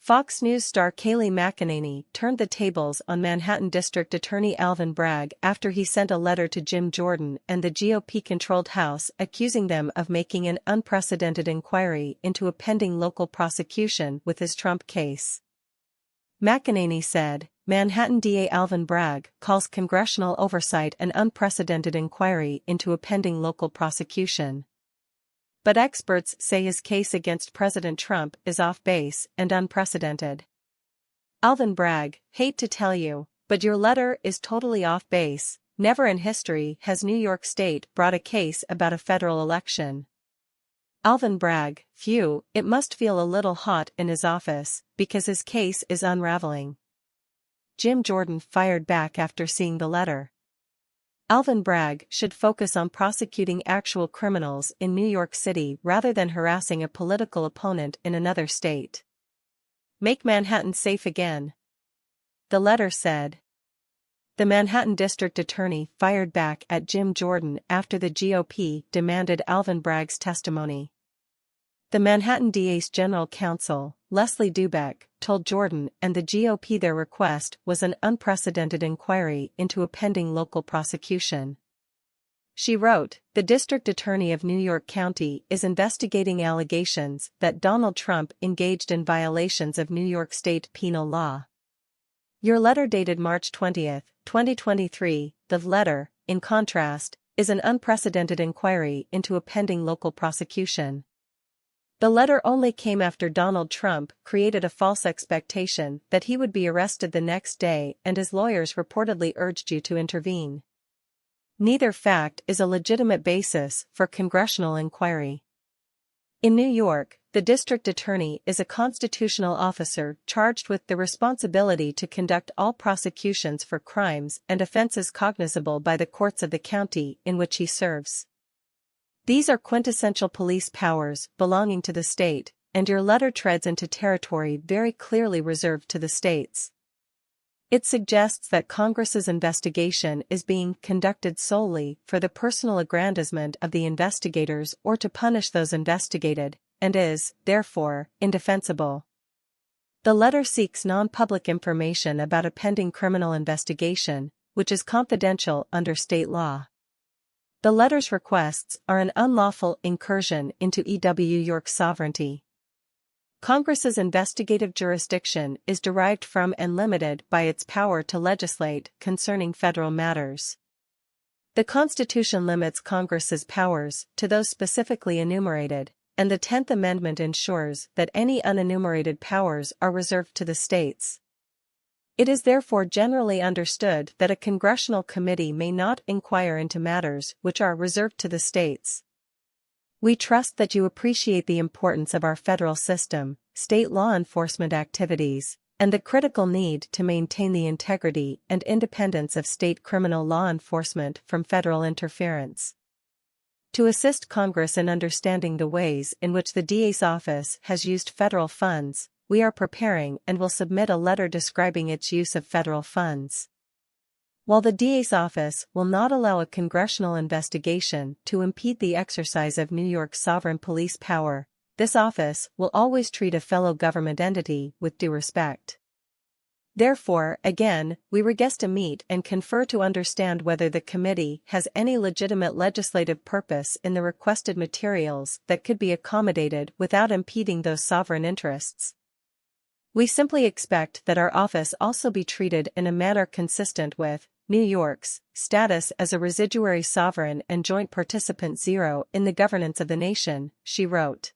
Fox News star Kayleigh McEnany turned the tables on Manhattan District Attorney Alvin Bragg after he sent a letter to Jim Jordan and the GOP-controlled House accusing them of making an unprecedented inquiry into a pending local prosecution with his Trump case. McEnany said, Manhattan DA Alvin Bragg calls congressional oversight an unprecedented inquiry into a pending local prosecution. But experts say his case against President Trump is off base and unprecedented. Alvin Bragg, hate to tell you, but your letter is totally off base. Never in history has New York State brought a case about a federal election. Alvin Bragg, phew, it must feel a little hot in his office, because his case is unraveling. Jim Jordan fired back after seeing the letter. Alvin Bragg should focus on prosecuting actual criminals in New York City rather than harassing a political opponent in another state. Make Manhattan safe again. The letter said. The Manhattan District Attorney fired back at Jim Jordan after the GOP demanded Alvin Bragg's testimony. The Manhattan DA's general counsel, Leslie Dubeck, told Jordan and the GOP their request was an unprecedented inquiry into a pending local prosecution. She wrote, the District Attorney of New York County is investigating allegations that Donald Trump engaged in violations of New York State penal law. Your letter dated March 20, 2023, the letter, in contrast, is an unprecedented inquiry into a pending local prosecution. The letter only came after Donald Trump created a false expectation that he would be arrested the next day and his lawyers reportedly urged you to intervene. Neither fact is a legitimate basis for congressional inquiry. In New York, the district attorney is a constitutional officer charged with the responsibility to conduct all prosecutions for crimes and offenses cognizable by the courts of the county in which he serves. These are quintessential police powers belonging to the state, and your letter treads into territory very clearly reserved to the states. It suggests that Congress's investigation is being conducted solely for the personal aggrandizement of the investigators or to punish those investigated, and is, therefore, indefensible. The letter seeks non-public information about a pending criminal investigation, which is confidential under state law. The letter's requests are an unlawful incursion into York's sovereignty. Congress's investigative jurisdiction is derived from and limited by its power to legislate concerning federal matters. The Constitution limits Congress's powers to those specifically enumerated, and the 10th Amendment ensures that any unenumerated powers are reserved to the states. It is therefore generally understood that a congressional committee may not inquire into matters which are reserved to the states. We trust that you appreciate the importance of our federal system, state law enforcement activities, and the critical need to maintain the integrity and independence of state criminal law enforcement from federal interference. To assist Congress in understanding the ways in which the DA's office has used federal funds, we are preparing and will submit a letter describing its use of federal funds. While the DA's office will not allow a congressional investigation to impede the exercise of New York's sovereign police power, this office will always treat a fellow government entity with due respect. Therefore, again, we request to meet and confer to understand whether the committee has any legitimate legislative purpose in the requested materials that could be accommodated without impeding those sovereign interests. We simply expect that our office also be treated in a manner consistent with New York's status as a residuary sovereign and joint participant zero in the governance of the nation, she wrote.